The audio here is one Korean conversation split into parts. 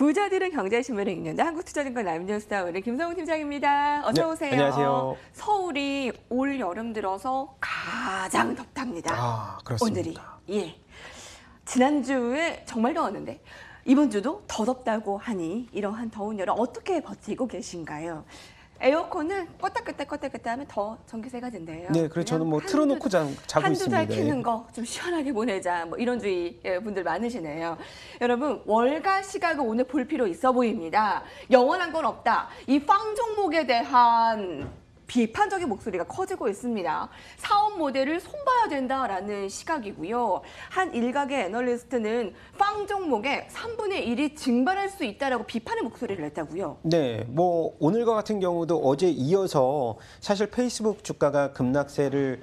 부자들은 경제신문을 읽는데 한국투자증권 라이브뉴스타운의 김성우 팀장입니다. 어서 오세요. 네, 안녕하세요. 서울이 올 여름 들어서 가장 덥답니다. 아, 그렇습니다. 오늘이. 예. 지난주에 정말 더웠는데 이번 주도 더 덥다고 하니 이러한 더운 여름 어떻게 버티고 계신가요? 에어컨은 껐다 하면 더 전기세가 된대요. 네, 그래서 저는 뭐 틀어놓고 자고 한두 있습니다. 달 켜는 거 좀 시원하게 보내자. 뭐 이런 주의 분들 많으시네요. 여러분, 월가 시각을 오늘 볼 필요 있어 보입니다. 영원한 건 없다. 이 빵 종목에 대한 비판적인 목소리가 커지고 있습니다. 사업 모델을 손봐야 된다라는 시각이고요. 한 일각의 애널리스트는 빵 종목의 3분의 1이 증발할 수 있다라고 비판의 목소리를 냈다고요. 네, 뭐 오늘과 같은 경우도 어제 이어서 사실 페이스북 주가가 급락세를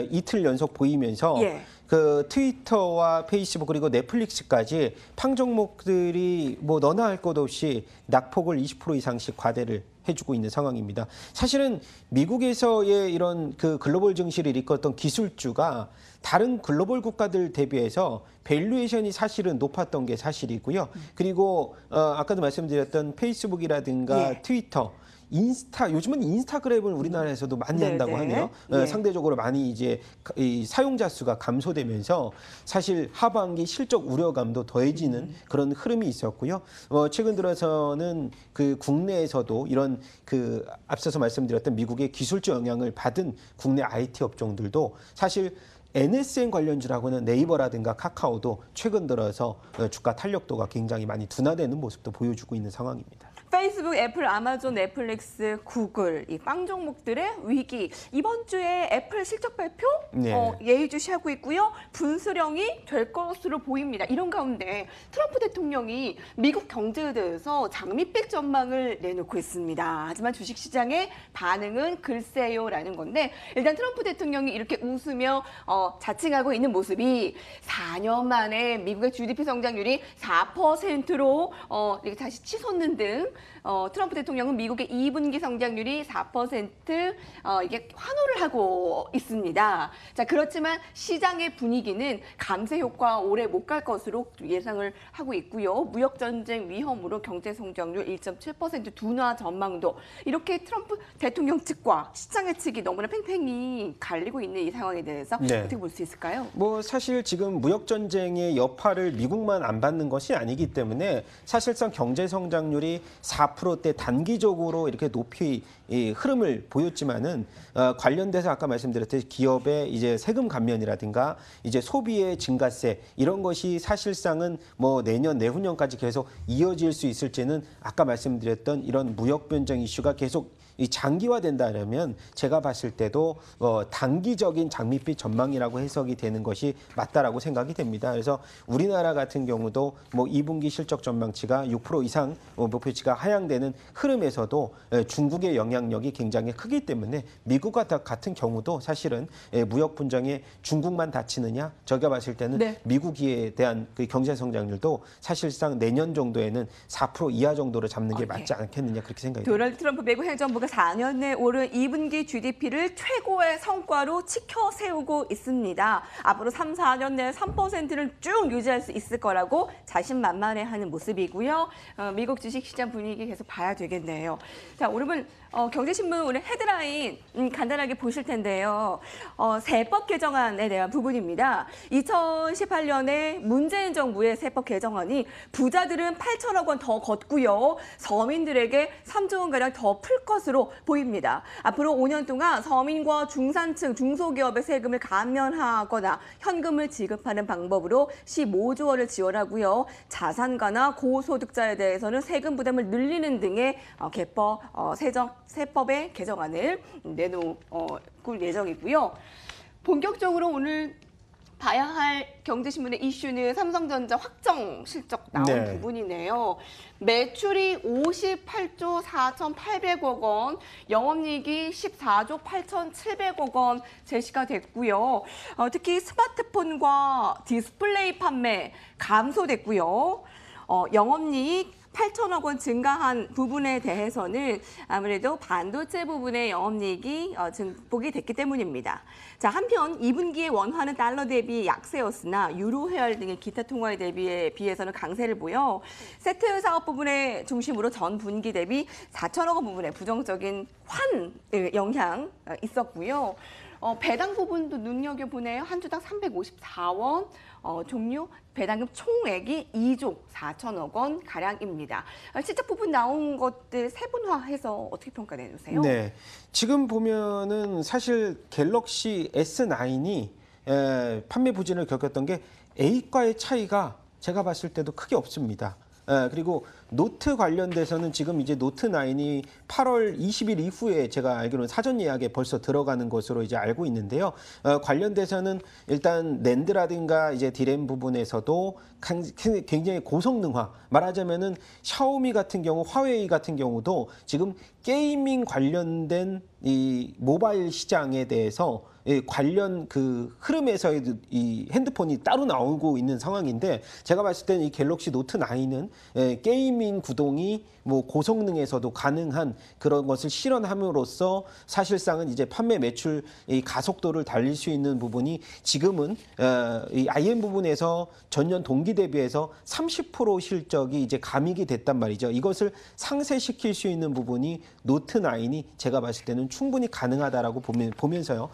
이틀 연속 보이면서 예. 그 트위터와 페이스북 그리고 넷플릭스까지 팡 종목들이 뭐 너나 할 것 없이 낙폭을 20% 이상씩 과대를 해주고 있는 상황입니다. 사실은 미국에서의 이런 그 글로벌 증시를 이끌었던 기술주가 다른 글로벌 국가들 대비해서 밸류에이션이 사실은 높았던 게 사실이고요. 그리고 아까도 말씀드렸던 페이스북이라든가 예. 트위터, 인스타, 요즘은 인스타그램을 우리나라에서도 많이 한다고 하네요. 예. 상대적으로 많이 이제 이 사용자 수가 감소되면서 사실 하반기 실적 우려감도 더해지는 그런 흐름이 있었고요. 최근 들어서는 그 국내에서도 이런 그 앞서서 말씀드렸던 미국의 기술적 영향을 받은 국내 IT 업종들도 사실 NSN 관련주라고는 네이버라든가 카카오도 최근 들어서 주가 탄력도가 굉장히 많이 둔화되는 모습도 보여주고 있는 상황입니다. 페이스북, 애플, 아마존, 넷플릭스, 구글 이 빵 종목들의 위기. 이번 주에 애플 실적 발표 네. 예의주시하고 있고요. 분수령이 될 것으로 보입니다. 이런 가운데 트럼프 대통령이 미국 경제에 대해서 장밋빛 전망을 내놓고 있습니다. 하지만 주식시장의 반응은 글쎄요라는 건데 일단 트럼프 대통령이 이렇게 웃으며 자칭하고 있는 모습이 4년 만에 미국의 GDP 성장률이 4%로 이렇게 다시 치솟는 등 트럼프 대통령은 미국의 2분기 성장률이 4% 이게 환호를 하고 있습니다. 자, 그렇지만 시장의 분위기는 감세 효과 오래 못 갈 것으로 예상을 하고 있고요. 무역 전쟁 위험으로 경제 성장률 1.7% 둔화 전망도 이렇게 트럼프 대통령 측과 시장의 측이 너무나 팽팽히 갈리고 있는 이 상황에 대해서 네. 어떻게 볼 수 있을까요? 뭐 사실 지금 무역 전쟁의 여파를 미국만 안 받는 것이 아니기 때문에 사실상 경제 성장률이 4%대 단기적으로 이렇게 높이 이 흐름을 보였지만은 관련돼서 아까 말씀드렸듯이 기업의 이제 세금 감면이라든가 이제 소비의 증가세 이런 것이 사실상은 뭐 내년 내후년까지 계속 이어질 수 있을지는 아까 말씀드렸던 이런 무역 변정 이슈가 계속 이 장기화된다면 제가 봤을 때도 단기적인 장밋빛 전망이라고 해석이 되는 것이 맞다라고 생각이 됩니다. 그래서 우리나라 같은 경우도 뭐 2분기 실적 전망치가 6% 이상 목표치가 하향되는 흐름에서도 중국의 영향력이 굉장히 크기 때문에 미국과 같은 경우도 사실은 무역 분쟁에 중국만 다치느냐 제가 봤을 때는 네. 미국에 대한 그 경제 성장률도 사실상 내년 정도에는 4% 이하 정도로 잡는 게 맞지 않겠느냐 그렇게 생각이 듭니다. 도널드 트럼프 미국 행정부가 4년 내 오른 2분기 GDP를 최고의 성과로 치켜 세우고 있습니다. 앞으로 3, 4년 내에 3%를 쭉 유지할 수 있을 거라고 자신만만해하는 모습이고요. 미국 주식시장 분위기 계속 봐야 되겠네요. 자, 오늘은 경제신문 오늘 헤드라인 간단하게 보실 텐데요. 세법 개정안에 대한 부분입니다. 2018년에 문재인 정부의 세법 개정안이 부자들은 8천억 원 더 걷고요. 서민들에게 3조 원가량 더 풀 것으로 보입니다. 앞으로 5년 동안 서민과 중산층, 중소기업의 세금을 감면하거나 현금을 지급하는 방법으로 15조 원을 지원하고요. 자산가나 고소득자에 대해서는 세금 부담을 늘리는 등의 세법의 개정안을 내놓을 예정이고요. 본격적으로 오늘 봐야 할 경제신문의 이슈는 삼성전자 확정 실적 나온 네. 부분이네요. 매출이 58조 4,800억 원, 영업이익이 14조 8,700억 원 제시가 됐고요. 특히 스마트폰과 디스플레이 판매 감소됐고요. 영업이익 8천억 원 증가한 부분에 대해서는 아무래도 반도체 부분의 영업이익이 증폭이 됐기 때문입니다. 자, 한편 2분기에 원화는 달러 대비 약세였으나 유로 회활 등의 기타 통화에 비해서는 강세를 보여 세트 사업 부분의 중심으로 전 분기 대비 4천억 원 부분에 부정적인 환 영향 있었고요. 배당 부분도 눈여겨보네요. 한 주당 354원, 종류 배당금 총액이 2조 4천억 원 가량입니다. 실적 부분 나온 것들 세분화해서 어떻게 평가 내주세요? 네, 지금 보면은 사실 갤럭시 S9이 판매 부진을 겪었던 게 A과의 차이가 제가 봤을 때도 크게 없습니다. 그리고 노트 관련돼서는 지금 이제 노트 9이 8월 20일 이후에 제가 알기로는 사전 예약에 벌써 들어가는 것으로 이제 알고 있는데요. 관련돼서는 일단 낸드라든가 이제 디램 부분에서도 굉장히 고성능화, 말하자면은 샤오미 같은 경우, 화웨이 같은 경우도 지금 게이밍 관련된 이 모바일 시장에 대해서 관련 그 흐름에서의 이 핸드폰이 따로 나오고 있는 상황인데, 제가 봤을 때는 이 갤럭시 노트 9은 게이밍 구동이 뭐 고성능에서도 가능한 그런 것을 실현함으로써 사실상은 이제 판매 매출 이 가속도를 달릴 수 있는 부분이 지금은 이 IM 부분에서 전년 동기 대비해서 30% 실적이 이제 감익이 됐단 말이죠. 이것을 상쇄시킬 수 있는 부분이 노트 9이 제가 봤을 때는 충분히 가능하다라고 보면서요.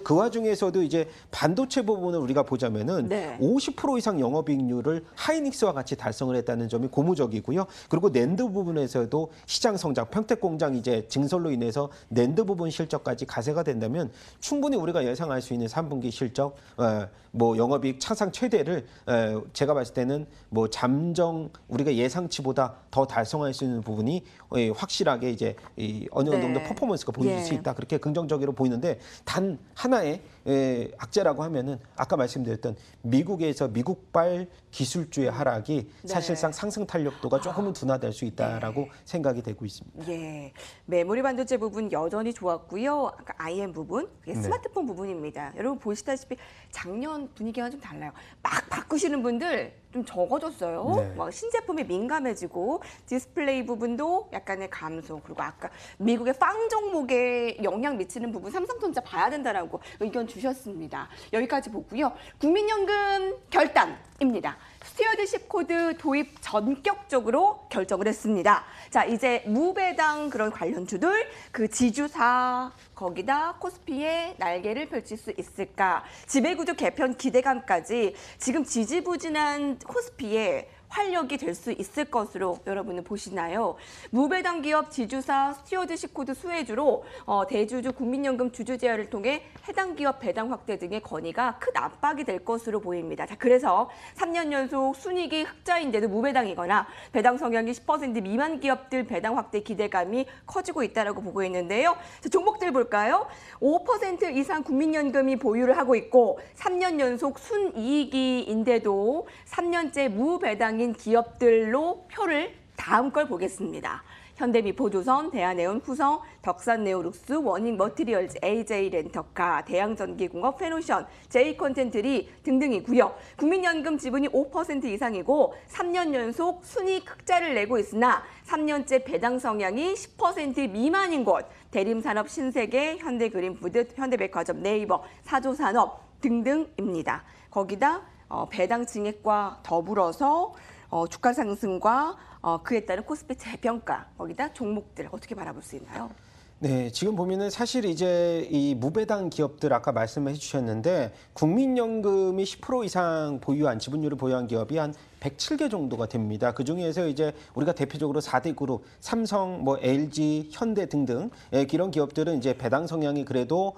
그 와중에서도 이제 반도체 부분을 우리가 보자면은 네. 50% 이상 영업이익률을 하이닉스와 같이 달성을 했다는 점이 고무적이고요. 그리고 낸드 부분에서도 시장 성장, 평택 공장 이제 증설로 인해서 낸드 부분 실적까지 가세가 된다면 충분히 우리가 예상할 수 있는 3분기 실적, 뭐 영업이익 차상 최대를 제가 봤을 때는 뭐 잠정 우리가 예상치보다 더 달성할 수 있는 부분이 확실하게 이제 어느 정도 네. 퍼포먼스가 보여줄 수 있다. 그렇게 긍정적으로 보이는데, 단 하나의 악재라고 하면은 아까 말씀드렸던 미국에서 미국발 기술주의 하락이 네. 사실상 상승 탄력도가 조금은 둔화될 수 있다라고 생각이 되고 있습니다. 예, 메모리 반도체 부분 여전히 좋았고요. 아까 IM 부분, 그게 네. 스마트폰 부분입니다. 여러분 보시다시피 작년 분위기가 좀 달라요. 막 바꾸시는 분들 좀 적어졌어요. 네. 막 신제품에 민감해지고 디스플레이 부분도 약간의 감소. 그리고 아까 미국의 빵 종목에 영향 미치는 부분 삼성전자 봐야 된다라고 의견 주셨습니다. 여기까지 보고요. 국민연금 결단입니다. 스튜어드십 코드 도입 전격적으로 결정을 했습니다. 자, 이제 무배당 그런 관련주들, 그 지주사, 거기다 코스피의 날개를 펼칠 수 있을까? 지배구조 개편 기대감까지 지금 지지부진한 코스피에 활력이 될 수 있을 것으로 여러분은 보시나요? 무배당 기업 지주사 스튜어드십 코드 수혜주로 대주주 국민연금 주주 제한을 통해 해당 기업 배당 확대 등의 건의가 큰 압박이 될 것으로 보입니다. 자, 그래서 3년 연속 순이익이 흑자인데도 무배당이거나 배당 성향이 10% 미만 기업들 배당 확대 기대감이 커지고 있다고 보고 있는데요. 자, 종목들 볼까요? 5% 이상 국민연금이 보유를 하고 있고 3년 연속 순이익인데도 3년째 무배당 인 기업들로 표를 다음 걸 보겠습니다. 현대미포조선, 대한네온, 후성, 덕산네오룩스, 원익머티리얼즈, AJ렌터카, 대양전기공업, 페노션, J컨텐트리 등등이고요. 국민연금 지분이 5% 이상이고 3년 연속 순이익 흑자를 내고 있으나 3년째 배당 성향이 10% 미만인 곳, 대림산업, 신세계, 현대그린푸드, 현대백화점, 네이버, 사조산업 등등입니다. 거기다 배당 증액과 더불어서 주가 상승과 그에 따른 코스피 재평가, 거기다 종목들 어떻게 바라볼 수 있나요? 네, 지금 보면은 사실 이제 이 무배당 기업들 아까 말씀해 주셨는데, 국민연금이 10% 이상 보유한, 지분율을 보유한 기업이 한 107개 정도가 됩니다. 그 중에서 이제 우리가 대표적으로 4대 그룹, 삼성, 뭐 LG, 현대 등등 이런 기업들은 이제 배당 성향이 그래도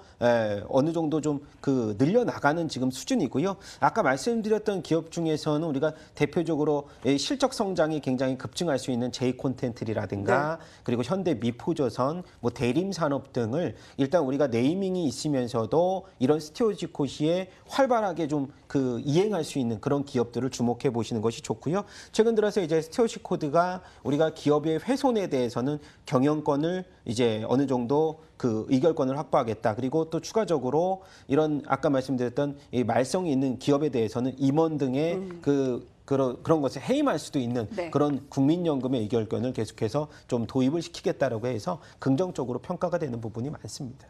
어느 정도 좀 그 늘려나가는 지금 수준이고요. 아까 말씀드렸던 기업 중에서는 우리가 대표적으로 실적 성장이 굉장히 급증할 수 있는 J콘텐트리라든가 그리고 현대 미포조선, 뭐 대림산업 등을 일단 우리가 네이밍이 있으면서도 이런 스튜어드십코시에 활발하게 좀 그 이행할 수 있는 그런 기업들을 주목해 보시는 것이 좋고요. 최근 들어서 이제 스튜어드십 코드가 우리가 기업의 훼손에 대해서는 경영권을 이제 어느 정도 그 의결권을 확보하겠다. 그리고 또 추가적으로 이런 아까 말씀드렸던 이 말썽이 있는 기업에 대해서는 임원 등의 그 그런 것에 해임할 수도 있는 네. 그런 국민연금의 의결권을 계속해서 좀 도입을 시키겠다라고 해서 긍정적으로 평가가 되는 부분이 많습니다.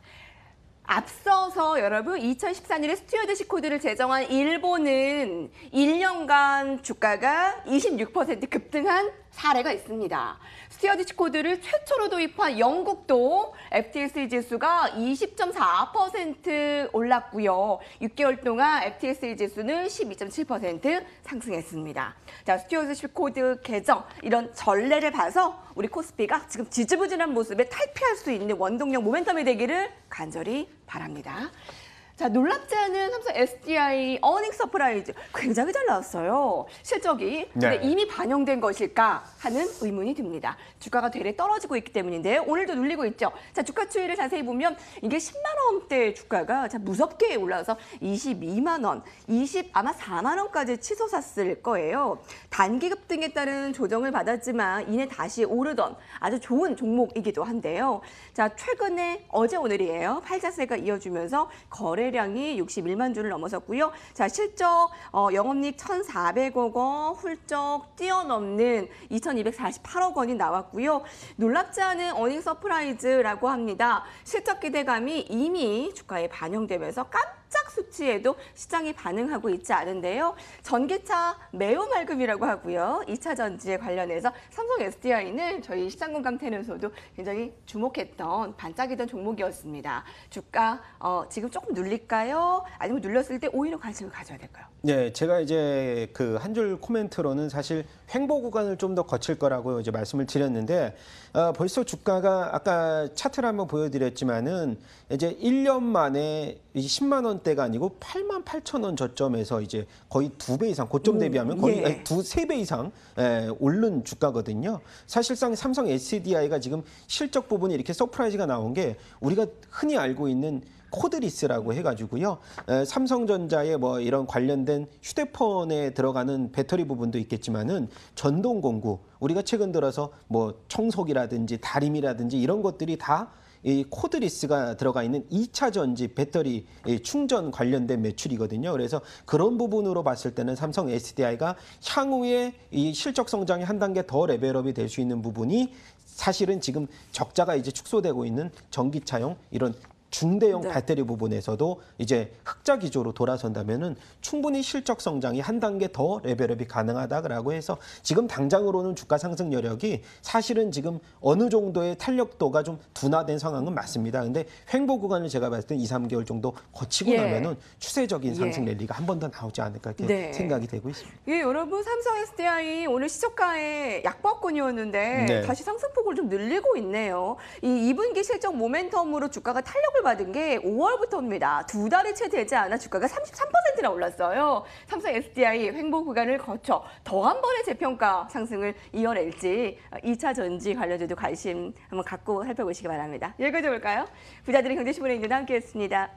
앞서서 여러분 2014년에 스튜어드십 코드를 제정한 일본은 1년간 주가가 26% 급등한 사례가 있습니다. 스튜어드십 코드를 최초로 도입한 영국도 FTSE 지수가 20.4% 올랐고요. 6개월 동안 FTSE 지수는 12.7% 상승했습니다. 자, 스튜어드십 코드 개정 이런 전례를 봐서 우리 코스피가 지금 지지부진한 모습에 탈피할 수 있는 원동력 모멘텀이 되기를 간절히 바랍니다. 자, 놀랍지 않은 삼성 SDI 어닝 서프라이즈 굉장히 잘 나왔어요. 실적이. 근데 네. 이미 반영된 것일까 하는 의문이 듭니다. 주가가 되레 떨어지고 있기 때문인데요. 오늘도 눌리고 있죠. 자, 주가 추이를 자세히 보면 이게 10만 원대 주가가 자, 무섭게 올라서 22만 원, 아마 4만 원까지 치솟았을 거예요. 단기 급등에 따른 조정을 받았지만 이내 다시 오르던 아주 좋은 종목이기도 한데요. 자, 최근에 어제 오늘이에요. 팔자세가 이어지면서 거래량이 61만 주를 넘어섰고요. 자, 실적 영업이익 1,400억 원 훌쩍 뛰어넘는 2,248억 원이 나왔고요. 놀랍지 않은 어닝 서프라이즈라고 합니다. 실적 기대감이 이미 주가에 반영되면서 깜짝 수치에도 시장이 반응하고 있지 않은데요. 전기차 매우 맑음이라고 하고요. 2차 전지에 관련해서 삼성 SDI는 저희 시장공감텐에서도 굉장히 주목했던 반짝이던 종목이었습니다. 주가 지금 조금 눌릴까요? 아니면 눌렸을 때 오히려 관심을 가져야 될까요? 네, 제가 이제 그 한 줄 코멘트로는 사실 횡보 구간을 좀 더 거칠 거라고 이제 말씀을 드렸는데 벌써 주가가 아까 차트를 한번 보여드렸지만은 이제 1년 만에 10만 원대가 아니고 8만 8천 원 저점에서 이제 거의 2배 이상 고점 대비하면 거의 예. 2-3배 이상 오른 주가거든요. 사실상 삼성 SDI가 지금 실적 부분이 이렇게 서프라이즈가 나온 게 우리가 흔히 알고 있는 코드리스라고 해가지고요. 삼성전자의 뭐 이런 관련된 휴대폰에 들어가는 배터리 부분도 있겠지만은 전동 공구 우리가 최근 들어서 뭐 청소기라든지 다림이라든지 이런 것들이 다 이 코드리스가 들어가 있는 2차 전지 배터리 충전 관련된 매출이거든요. 그래서 그런 부분으로 봤을 때는 삼성 SDI가 향후에 이 실적 성장이 한 단계 더 레벨업이 될 수 있는 부분이 사실은 지금 적자가 이제 축소되고 있는 전기차용 이런 중대형 네. 배터리 부분에서도 이제 흑자 기조로 돌아선다면은 충분히 실적 성장이 한 단계 더 레벨업이 가능하다라고 해서 지금 당장으로는 주가 상승 여력이 사실은 지금 어느 정도의 탄력도가 좀 둔화된 상황은 맞습니다. 근데 횡보 구간을 제가 봤을 때 2-3개월 정도 거치고 예. 나면은 추세적인 상승 예. 랠리가 한 번 더 나오지 않을까 이렇게 네. 생각이 되고 있습니다. 예, 여러분 삼성 SDI 오늘 시초가에 약보권이었는데 네. 다시 상승폭을 좀 늘리고 있네요. 이 2분기 실적 모멘텀으로 주가가 탄력을 받은 게 5월부터입니다. 2달이 채 되지 않아 주가가 33%나 올랐어요. 삼성 SDI 횡보 구간을 거쳐 더 한 번의 재평가 상승을 이어낼지 2차 전지 관련주도 관심 한번 갖고 살펴보시기 바랍니다. 여기까지 볼까요? 부자들의 경제신문의 인도 함께했습니다.